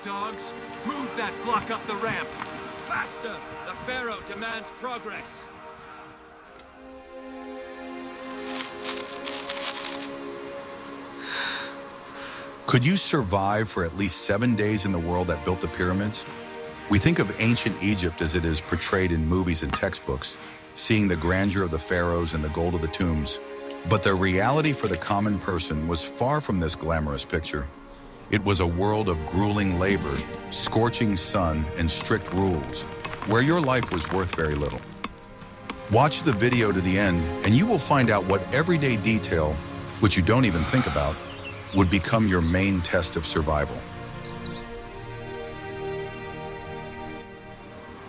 dogs. Move that block up the ramp. Faster! The pharaoh demands progress. Could you survive for at least 7 days in the world that built the pyramids? We think of ancient Egypt as it is portrayed in movies and textbooks, seeing the grandeur of the pharaohs and the gold of the tombs. But the reality for the common person was far from this glamorous picture. It was a world of grueling labor, scorching sun, and strict rules, where your life was worth very little. Watch the video to the end, and you will find out what everyday detail, which you don't even think about, would become your main test of survival.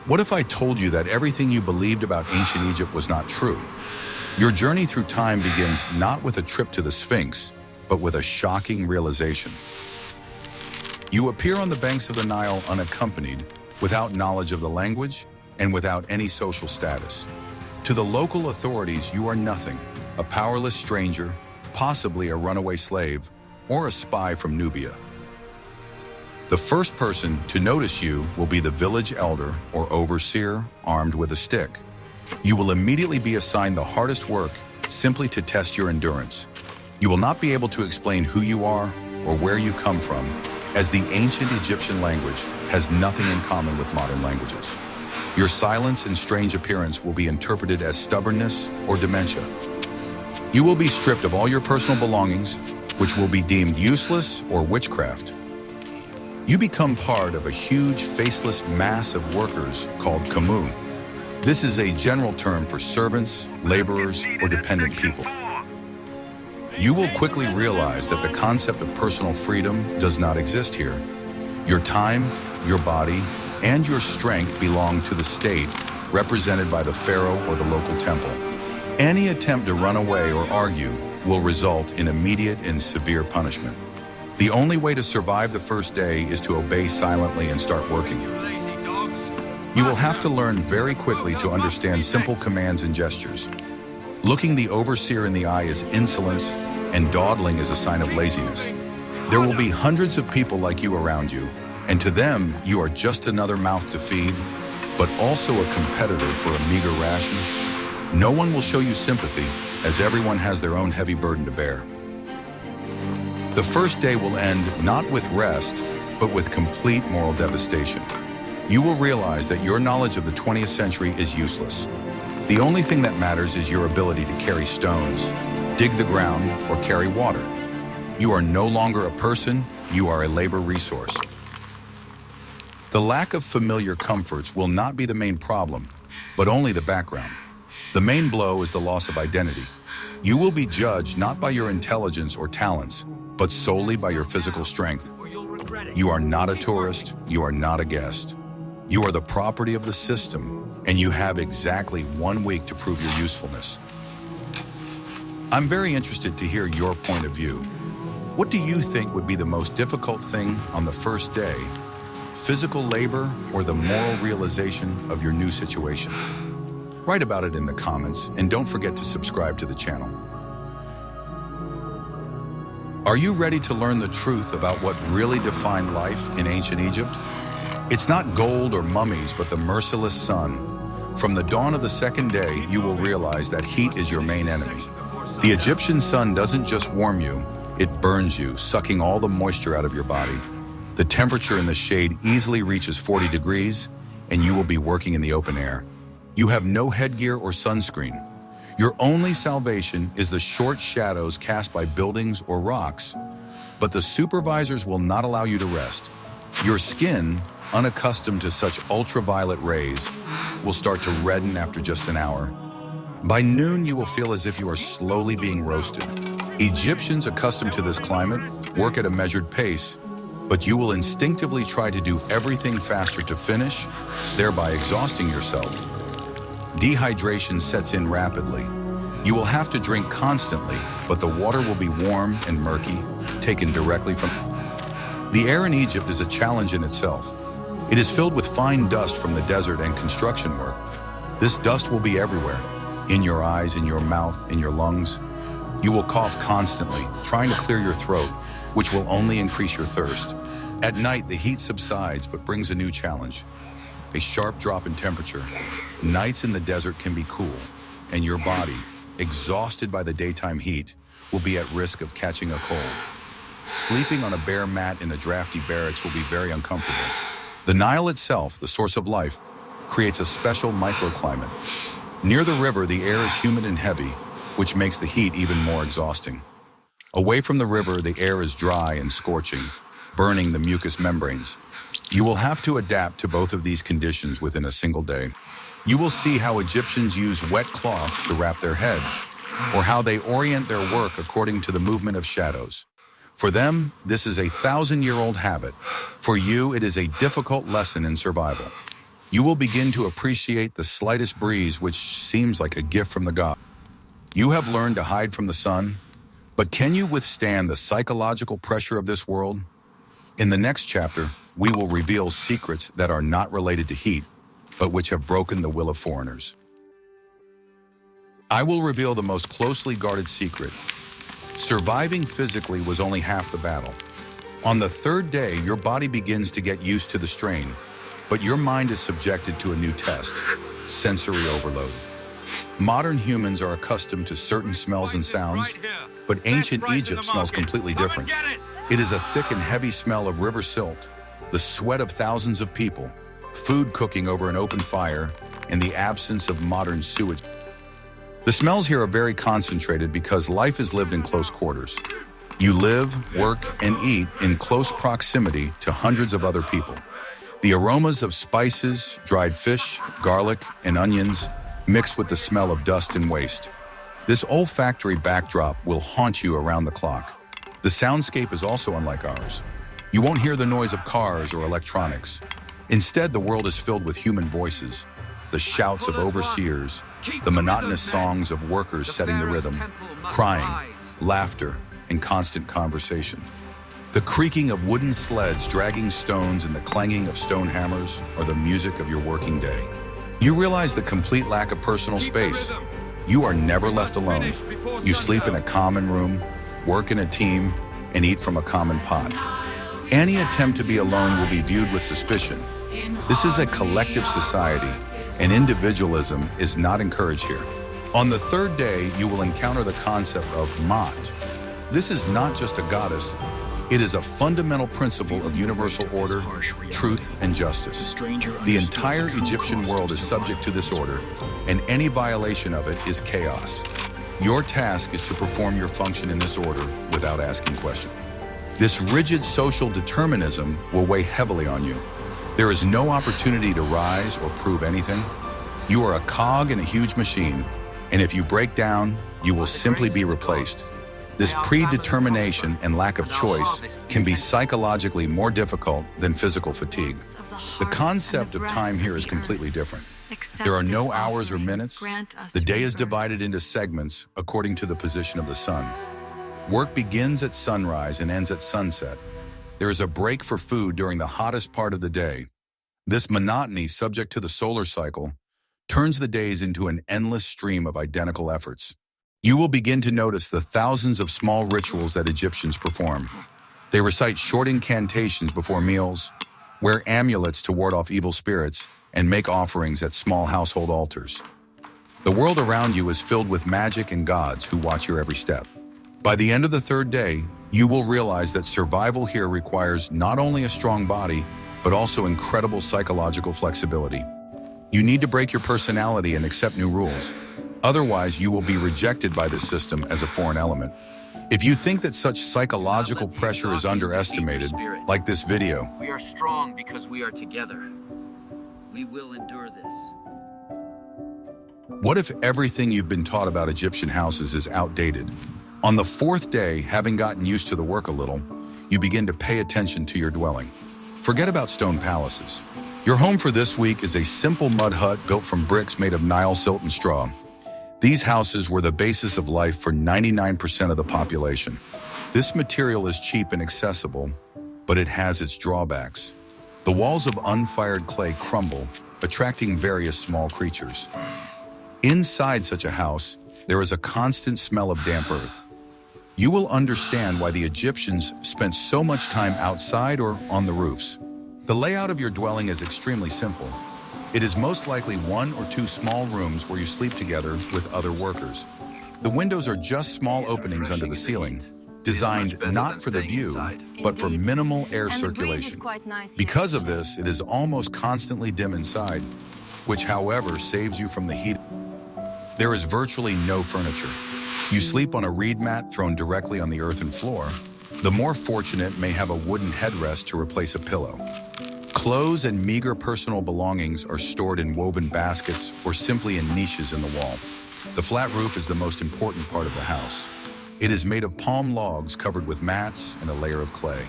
What if I told you that everything you believed about ancient Egypt was not true? Your journey through time begins not with a trip to the Sphinx, but with a shocking realization. You appear on the banks of the Nile unaccompanied, without knowledge of the language, and without any social status. To the local authorities, you are nothing, a powerless stranger, possibly a runaway slave, or a spy from Nubia. The first person to notice you will be the village elder or overseer armed with a stick. You will immediately be assigned the hardest work simply to test your endurance. You will not be able to explain who you are or where you come from, as the ancient Egyptian language has nothing in common with modern languages. Your silence and strange appearance will be interpreted as stubbornness or dementia. You will be stripped of all your personal belongings, which will be deemed useless or witchcraft. You become part of a huge faceless mass of workers called kamu. This is a general term for servants, laborers, or dependent people. You will quickly realize that the concept of personal freedom does not exist here. Your time, your body, and your strength belong to the state, represented by the pharaoh or the local temple. Any attempt to run away or argue will result in immediate and severe punishment. The only way to survive the first day is to obey silently and start working. You will have to learn very quickly to understand simple commands and gestures. Looking the overseer in the eye is insolence, and dawdling is a sign of laziness. There will be hundreds of people like you around you, and to them, you are just another mouth to feed, but also a competitor for a meager ration. No one will show you sympathy, as everyone has their own heavy burden to bear. The first day will end not with rest, but with complete moral devastation. You will realize that your knowledge of the 20th century is useless. The only thing that matters is your ability to carry stones, dig the ground, or carry water. You are no longer a person, you are a labor resource. The lack of familiar comforts will not be the main problem, but only the background. The main blow is the loss of identity. You will be judged not by your intelligence or talents, but solely by your physical strength. You are not a tourist, you are not a guest. You are the property of the system, and you have exactly 1 week to prove your usefulness. I'm very interested to hear your point of view. What do you think would be the most difficult thing on the first day? Physical labor or the moral realization of your new situation? Write about it in the comments, and don't forget to subscribe to the channel. Are you ready to learn the truth about what really defined life in ancient Egypt? It's not gold or mummies, but the merciless sun. From the dawn of the second day, you will realize that heat is your main enemy. The Egyptian sun doesn't just warm you, it burns you, sucking all the moisture out of your body. The temperature in the shade easily reaches 40 degrees, and you will be working in the open air. You have no headgear or sunscreen. Your only salvation is the short shadows cast by buildings or rocks, but the supervisors will not allow you to rest. Your skin, unaccustomed to such ultraviolet rays, will start to redden after just an hour. By noon, you will feel as if you are slowly being roasted. Egyptians accustomed to this climate work at a measured pace, but you will instinctively try to do everything faster to finish, thereby exhausting yourself. Dehydration sets in rapidly. You will have to drink constantly, but the water will be warm and murky, taken directly from... The air in Egypt is a challenge in itself. It is filled with fine dust from the desert and construction work. This dust will be everywhere, in your eyes, in your mouth, in your lungs. You will cough constantly, trying to clear your throat, which will only increase your thirst. At night, the heat subsides but brings a new challenge. A sharp drop in temperature. Nights in the desert can be cool, and your body, exhausted by the daytime heat, will be at risk of catching a cold. Sleeping on a bare mat in a drafty barracks will be very uncomfortable. The Nile itself, the source of life, creates a special microclimate. Near the river, the air is humid and heavy, which makes the heat even more exhausting. Away from the river, the air is dry and scorching, burning the mucous membranes. You will have to adapt to both of these conditions within a single day. You will see how Egyptians use wet cloth to wrap their heads, or how they orient their work according to the movement of shadows. For them, this is a 1,000-year-old habit. For you, it is a difficult lesson in survival. You will begin to appreciate the slightest breeze, which seems like a gift from the god. You have learned to hide from the sun, but can you withstand the psychological pressure of this world? In the next chapter, we will reveal secrets that are not related to heat, but which have broken the will of foreigners. I will reveal the most closely guarded secret. Surviving physically was only half the battle. On the third day, your body begins to get used to the strain, but your mind is subjected to a new test: sensory overload. Modern humans are accustomed to certain smells and sounds, but ancient Egypt smells completely different. It is a thick and heavy smell of river silt, the sweat of thousands of people, food cooking over an open fire, and the absence of modern sewage. The smells here are very concentrated because life is lived in close quarters. You live, work, and eat in close proximity to hundreds of other people. The aromas of spices, dried fish, garlic, and onions mix with the smell of dust and waste. This olfactory backdrop will haunt you around the clock. The soundscape is also unlike ours. You won't hear the noise of cars or electronics. Instead, the world is filled with human voices, the shouts of overseers, the monotonous songs of workers setting the rhythm, crying, laughter, and constant conversation. The creaking of wooden sleds dragging stones and the clanging of stone hammers are the music of your working day. You realize the complete lack of personal space. You are never left alone. You sleep in a common room, work in a team, and eat from a common pot. Any attempt to be alone will be viewed with suspicion. This is a collective society, and individualism is not encouraged here. On the third day, you will encounter the concept of Ma'at. This is not just a goddess. It is a fundamental principle of universal order, truth, and justice. The entire Egyptian world is subject to this order, and any violation of it is chaos. Your task is to perform your function in this order without asking questions. This rigid social determinism will weigh heavily on you. There is no opportunity to rise or prove anything. You are a cog in a huge machine, and if you break down, you will simply be replaced. This predetermination and lack of choice can be psychologically more difficult than physical fatigue. The concept of time here is completely different. There are no hours or minutes. The day is divided into segments according to the position of the sun. Work begins at sunrise and ends at sunset. There is a break for food during the hottest part of the day. This monotony, subject to the solar cycle, turns the days into an endless stream of identical efforts. You will begin to notice the thousands of small rituals that Egyptians perform. They recite short incantations before meals, wear amulets to ward off evil spirits, and make offerings at small household altars. The world around you is filled with magic and gods who watch your every step. By the end of the third day, you will realize that survival here requires not only a strong body, but also incredible psychological flexibility. You need to break your personality and accept new rules. Otherwise, you will be rejected by this system as a foreign element. If you think that such psychological pressure is underestimated, like this video, We are strong because we are together. We will endure this. what if everything you've been taught about Egyptian houses is outdated? On the fourth day, having gotten used to the work a little, you begin to pay attention to your dwelling. Forget about stone palaces. Your home for this week is a simple mud hut built from bricks made of Nile silt and straw. These houses were the basis of life for 99% of the population. This material is cheap and accessible, but it has its drawbacks. The walls of unfired clay crumble, attracting various small creatures. Inside such a house, there is a constant smell of damp earth. You will understand why the Egyptians spent so much time outside or on the roofs. The layout of your dwelling is extremely simple. It is most likely 1 or 2 small rooms where you sleep together with other workers. The windows are just small openings under the ceiling, designed not for the view, but for minimal air circulation. Because of this, it is almost constantly dim inside, which, however, saves you from the heat. There is virtually no furniture. You sleep on a reed mat thrown directly on the earthen floor. The more fortunate may have a wooden headrest to replace a pillow. Clothes and meager personal belongings are stored in woven baskets or simply in niches in the wall. The flat roof is the most important part of the house. It is made of palm logs covered with mats and a layer of clay.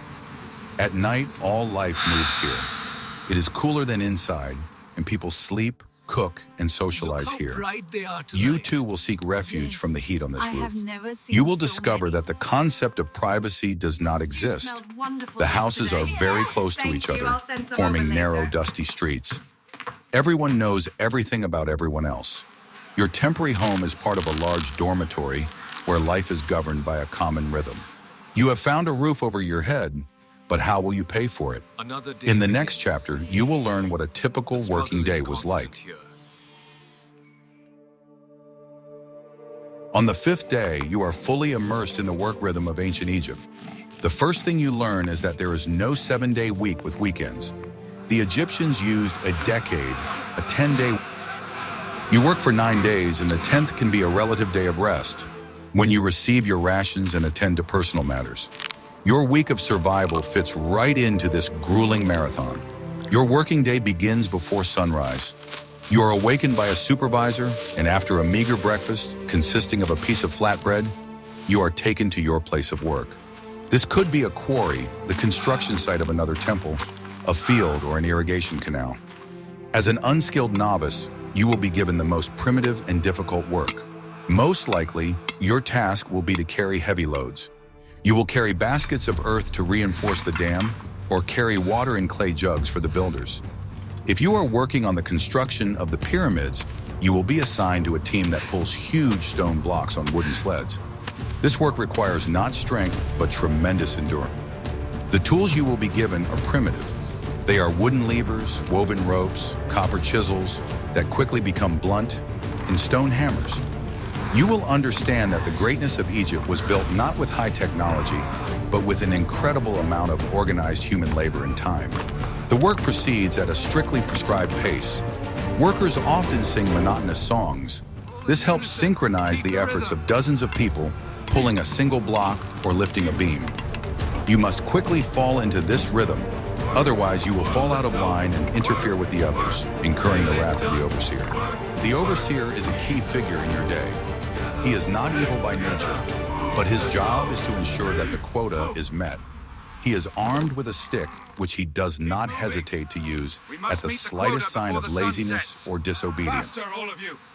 At night, all life moves here. It is cooler than inside, and people sleep, cook, and socialize here. You too will seek refuge from the heat on this roof. You will discover that the concept of privacy does not exist. The houses are very close to each other, forming narrow, dusty streets. Everyone knows everything about everyone else. Your temporary home is part of a large dormitory where life is governed by a common rhythm. You have found a roof over your head, but how will you pay for it? In the next chapter, you will learn what a typical working day was like. On the 5th day, you are fully immersed in the work rhythm of ancient Egypt. The first thing you learn is that there is no 7-day week with weekends. The Egyptians used a decade, a 10-day. You work for 9 days, and the 10th can be a relative day of rest, when you receive your rations and attend to personal matters. Your week of survival fits right into this grueling marathon. Your working day begins before sunrise. You are awakened by a supervisor, and after a meager breakfast consisting of a piece of flatbread, you are taken to your place of work. This could be a quarry, the construction site of another temple, a field, or an irrigation canal. As an unskilled novice, you will be given the most primitive and difficult work. Most likely, your task will be to carry heavy loads. You will carry baskets of earth to reinforce the dam, or carry water in clay jugs for the builders. If you are working on the construction of the pyramids, you will be assigned to a team that pulls huge stone blocks on wooden sleds. This work requires not strength, but tremendous endurance. The tools you will be given are primitive. They are wooden levers, woven ropes, copper chisels that quickly become blunt, and stone hammers. You will understand that the greatness of Egypt was built not with high technology, but with an incredible amount of organized human labor and time. The work proceeds at a strictly prescribed pace. Workers often sing monotonous songs. This helps synchronize the efforts of dozens of people pulling a single block or lifting a beam. You must quickly fall into this rhythm, otherwise you will fall out of line and interfere with the others, incurring the wrath of the overseer. The overseer is a key figure in your day. He is not evil by nature, but his job is to ensure that the quota is met. He is armed with a stick, which he does not hesitate to use at the slightest sign of laziness or disobedience.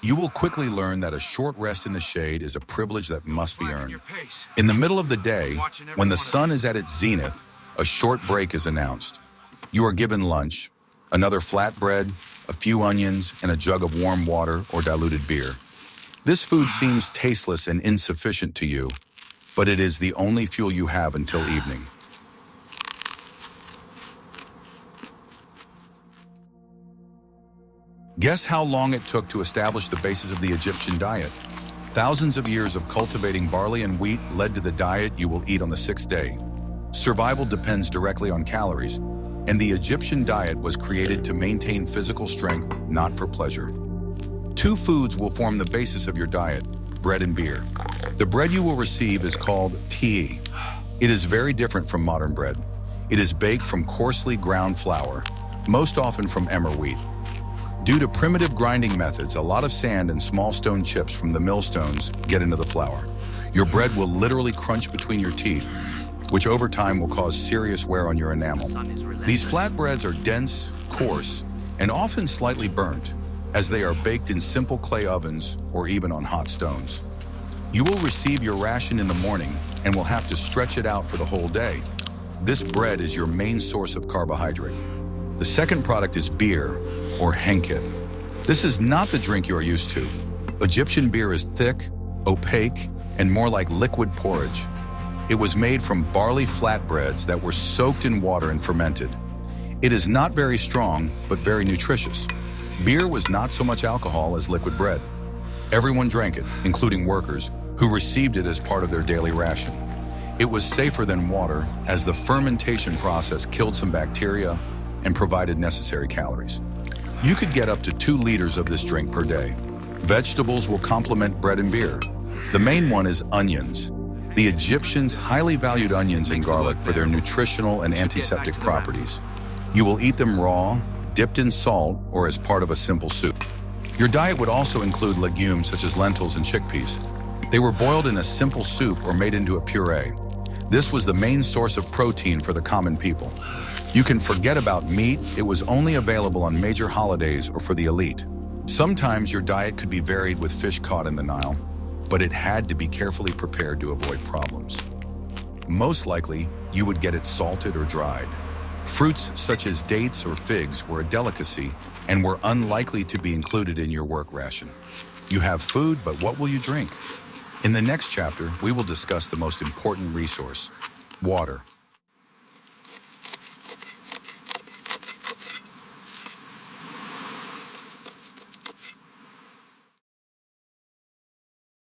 You will quickly learn that a short rest in the shade is a privilege that must be earned. In the middle of the day, when the sun is at its zenith, a short break is announced. You are given lunch, another flatbread, a few onions, and a jug of warm water or diluted beer. This food seems tasteless and insufficient to you, but it is the only fuel you have until evening. Guess how long it took to establish the basis of the Egyptian diet? Thousands of years of cultivating barley and wheat led to the diet you will eat on the 6th day. Survival depends directly on calories, and the Egyptian diet was created to maintain physical strength, not for pleasure. 2 foods will form the basis of your diet: bread and beer. The bread you will receive is called tea. It is very different from modern bread. It is baked from coarsely ground flour, most often from emmer wheat. Due to primitive grinding methods, a lot of sand and small stone chips from the millstones get into the flour. Your bread will literally crunch between your teeth, which over time will cause serious wear on your enamel. These flatbreads are dense, coarse, and often slightly burnt, as they are baked in simple clay ovens or even on hot stones. You will receive your ration in the morning and will have to stretch it out for the whole day. This bread is your main source of carbohydrate. The second product is beer, or henket. This is not the drink you are used to. Egyptian beer is thick, opaque, and more like liquid porridge. It was made from barley flatbreads that were soaked in water and fermented. It is not very strong, but very nutritious. Beer was not so much alcohol as liquid bread. Everyone drank it, including workers, who received it as part of their daily ration. It was safer than water, as the fermentation process killed some bacteria and provided necessary calories. You could get up to 2 liters of this drink per day. Vegetables will complement bread and beer. The main one is onions. The Egyptians highly valued onions and garlic for their nutritional and antiseptic properties. You will eat them raw, dipped in salt, or as part of a simple soup. Your diet would also include legumes such as lentils and chickpeas. They were boiled in a simple soup or made into a puree. This was the main source of protein for the common people. You can forget about meat. It was only available on major holidays or for the elite. Sometimes your diet could be varied with fish caught in the Nile, but it had to be carefully prepared to avoid problems. Most likely, you would get it salted or dried. Fruits such as dates or figs were a delicacy and were unlikely to be included in your work ration. You have food, but what will you drink? In the next chapter, we will discuss the most important resource, water.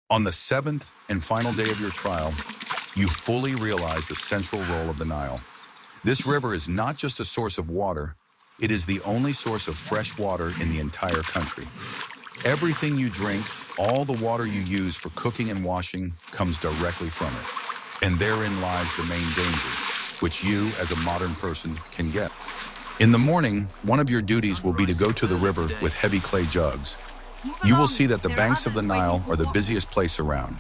On the 7th and final day of your trial, you fully realize the central role of the Nile. This river is not just a source of water, it is the only source of fresh water in the entire country. Everything you drink, all the water you use for cooking and washing, comes directly from it. And therein lies the main danger, which you, as a modern person, can get. In the morning, one of your duties will be to go to the river with heavy clay jugs. You will see that the banks of the Nile are the busiest place around.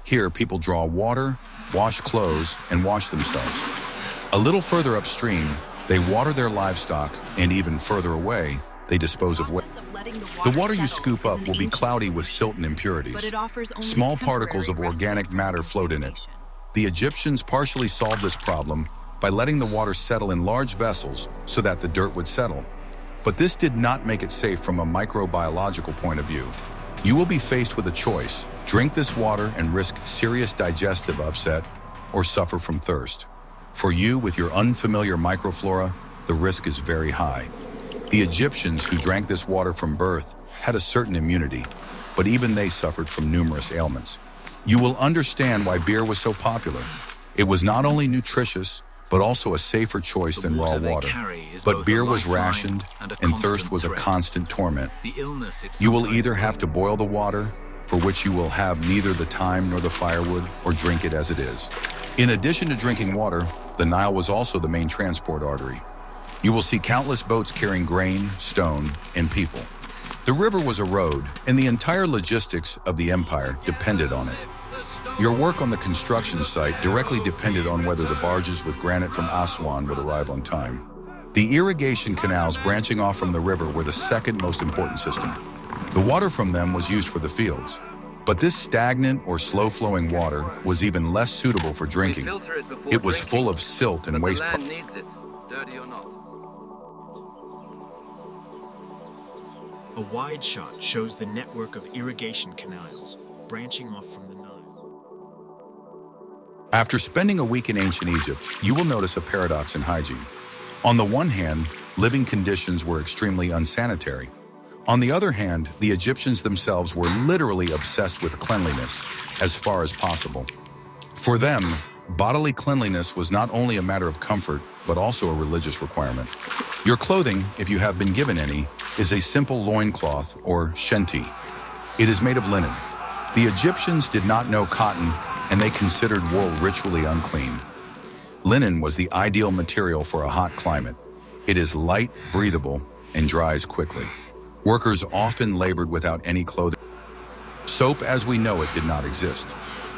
Here, people draw water, wash clothes, and wash themselves. A little further upstream, they water their livestock, and even further away, they dispose of waste. The water you scoop up will be cloudy with silt and impurities. Small particles of organic matter float in it. The Egyptians partially solved this problem by letting the water settle in large vessels so that the dirt would settle. But this did not make it safe from a microbiological point of view. You will be faced with a choice: drink this water and risk serious digestive upset, or suffer from thirst. For you, with your unfamiliar microflora, the risk is very high. The Egyptians who drank this water from birth had a certain immunity, but even they suffered from numerous ailments. You will understand why beer was so popular. It was not only nutritious, but also a safer choice than raw water. But beer was rationed, and thirst was a constant torment. You will either have to boil the water, for which you will have neither the time nor the firewood, or drink it as it is. In addition to drinking water, the Nile was also the main transport artery. You will see countless boats carrying grain, stone, and people. The river was a road, and the entire logistics of the empire depended on it. Your work on the construction site directly depended on whether the barges with granite from Aswan would arrive on time. The irrigation canals branching off from the river were the second most important system. The water from them was used for the fields. But this stagnant or slow-flowing water was even less suitable for drinking. It was full of silt and waste. The land needs it, dirty or not. A wide shot shows the network of irrigation canals branching off from the Nile. After spending a week in ancient Egypt, you will notice a paradox in hygiene. On the one hand, living conditions were extremely unsanitary. On the other hand, the Egyptians themselves were literally obsessed with cleanliness as far as possible. For them, bodily cleanliness was not only a matter of comfort, but also a religious requirement. Your clothing, if you have been given any, is a simple loincloth or shenti. It is made of linen. The Egyptians did not know cotton, and they considered wool ritually unclean. Linen was the ideal material for a hot climate. It is light, breathable, and dries quickly. Workers often labored without any clothing. Soap as we know it did not exist.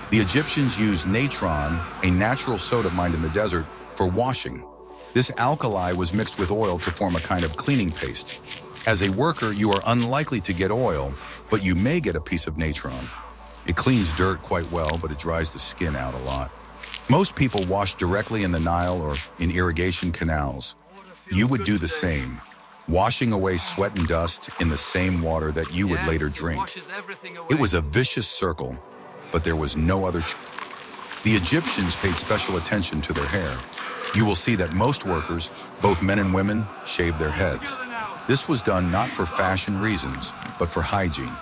The Egyptians used natron, a natural soda mined in the desert, for washing. This alkali was mixed with oil to form a kind of cleaning paste. As a worker, you are unlikely to get oil, but you may get a piece of natron. It cleans dirt quite well, but it dries the skin out a lot. Most people wash directly in the Nile or in irrigation canals. You would do the same, washing away sweat and dust in the same water that you would later drink. It was a vicious circle, but there was no other choice. The Egyptians paid special attention to their hair. You will see that most workers, both men and women, shaved their heads. This was done not for fashion reasons, but for hygiene.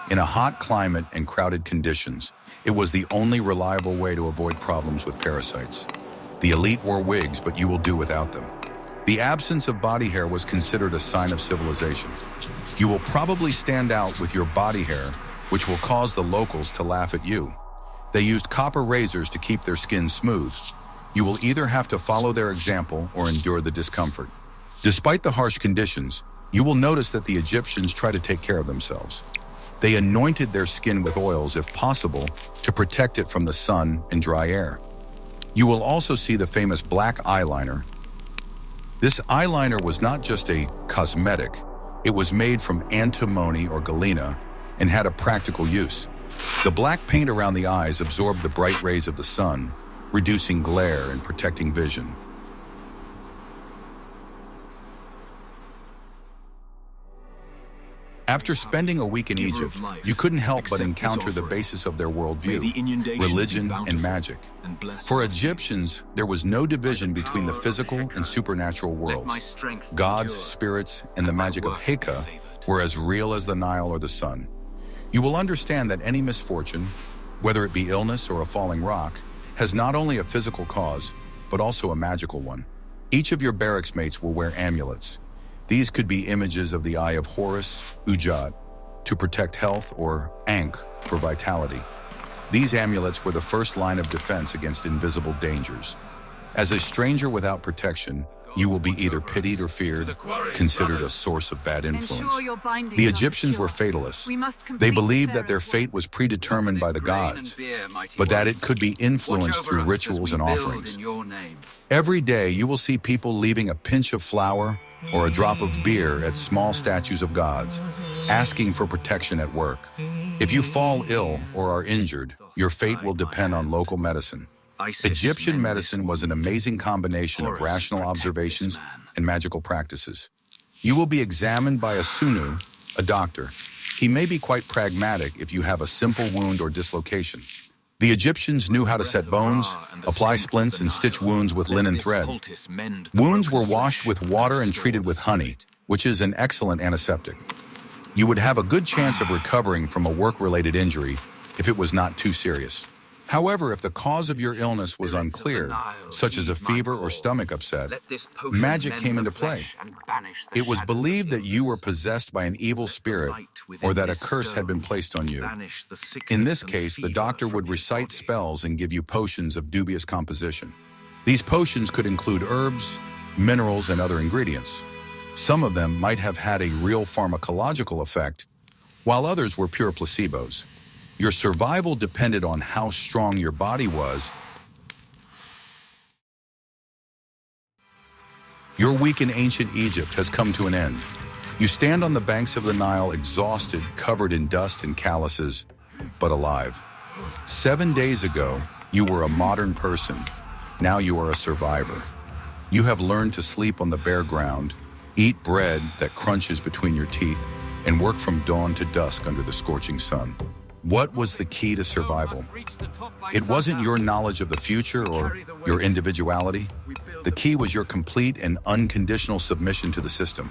In a hot climate and crowded conditions, it was the only reliable way to avoid problems with parasites. The elite wore wigs, but you will do without them. The absence of body hair was considered a sign of civilization. You will probably stand out with your body hair, which will cause the locals to laugh at you. They used copper razors to keep their skin smooth. You will either have to follow their example or endure the discomfort. Despite the harsh conditions, you will notice that the Egyptians try to take care of themselves. They anointed their skin with oils, if possible, to protect it from the sun and dry air. You will also see the famous black eyeliner. This eyeliner was not just a cosmetic, it was made from antimony or galena and had a practical use. The black paint around the eyes absorbed the bright rays of the sun, reducing glare and protecting vision. After spending a week in Egypt, you couldn't help but encounter the basis of their worldview, religion and magic. For Egyptians, there was no division between the physical and supernatural worlds. Gods, spirits, and the magic of Heka were as real as the Nile or the sun. You will understand that any misfortune, whether it be illness or a falling rock, has not only a physical cause, but also a magical one. Each of your barracks mates will wear amulets. These could be images of the eye of Horus, Ujat, to protect health, or Ankh for vitality. These amulets were the first line of defense against invisible dangers. As a stranger without protection, you will be either pitied or feared, considered a source of bad influence. The Egyptians were fatalists. They believed that their fate was predetermined by the gods, but that it could be influenced through rituals and offerings. Every day you will see people leaving a pinch of flour or a drop of beer at small statues of gods, asking for protection at work. If you fall ill or are injured, your fate will depend on local medicine. Egyptian medicine was an amazing combination of rational observations and magical practices. You will be examined by a Sunu, a doctor. He may be quite pragmatic if you have a simple wound or dislocation. The Egyptians knew how to set bones, apply splints, and stitch wounds with linen thread. Wounds were washed with water and treated with honey, which is an excellent antiseptic. You would have a good chance of recovering from a work-related injury if it was not too serious. However, if the cause of your illness was unclear, such as a fever or stomach upset, magic came into play. It was believed that you were possessed by an evil spirit or that a curse had been placed on you. In this case, the doctor would recite spells and give you potions of dubious composition. These potions could include herbs, minerals, and other ingredients. Some of them might have had a real pharmacological effect, while others were pure placebos. Your survival depended on how strong your body was. Your week in ancient Egypt has come to an end. You stand on the banks of the Nile exhausted, covered in dust and calluses, but alive. 7 days ago, you were a modern person. Now you are a survivor. You have learned to sleep on the bare ground, eat bread that crunches between your teeth, and work from dawn to dusk under the scorching sun. What was the key to survival? It wasn't your knowledge of the future or your individuality. The key was your complete and unconditional submission to the system.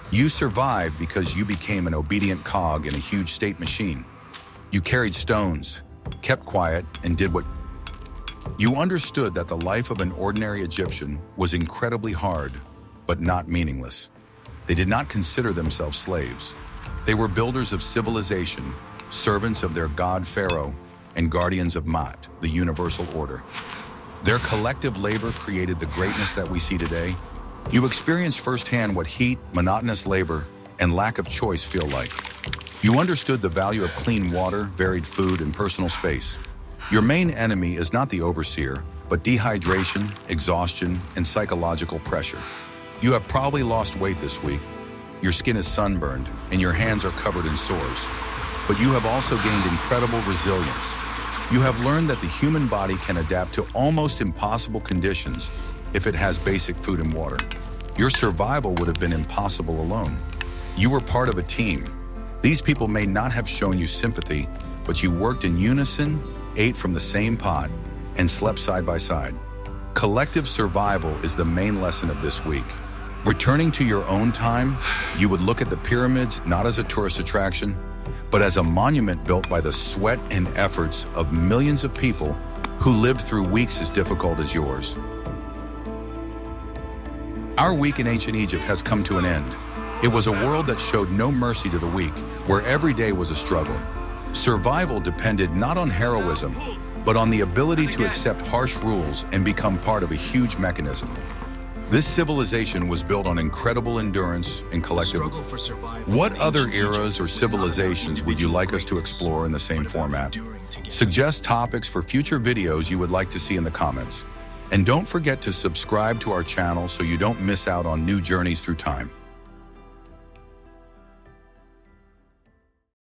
You survived because you became an obedient cog in a huge state machine. You carried stones, kept quiet, and did what you understood that the life of an ordinary Egyptian was incredibly hard, but not meaningless. They did not consider themselves slaves. They were builders of civilization, servants of their god Pharaoh, and guardians of Maat, the universal order. Their collective labor created the greatness that we see today. You experienced firsthand what heat, monotonous labor, and lack of choice feel like. You understood the value of clean water, varied food, and personal space. Your main enemy is not the overseer, but dehydration, exhaustion, and psychological pressure. You have probably lost weight this week. Your skin is sunburned, and your hands are covered in sores. But you have also gained incredible resilience. You have learned that the human body can adapt to almost impossible conditions if it has basic food and water. Your survival would have been impossible alone. You were part of a team. These people may not have shown you sympathy, but you worked in unison, ate from the same pot, and slept side by side. Collective survival is the main lesson of this week. Returning to your own time, you would look at the pyramids not as a tourist attraction, but as a monument built by the sweat and efforts of millions of people who lived through weeks as difficult as yours. Our week in ancient Egypt has come to an end. It was a world that showed no mercy to the weak, where every day was a struggle. Survival depended not on heroism, but on the ability to accept harsh rules and become part of a huge mechanism. This civilization was built on incredible endurance and collective. Struggle for survival. What other eras or civilizations would you like us to explore in the same format? Suggest topics for future videos you would like to see in the comments. And don't forget to subscribe to our channel so you don't miss out on new journeys through time.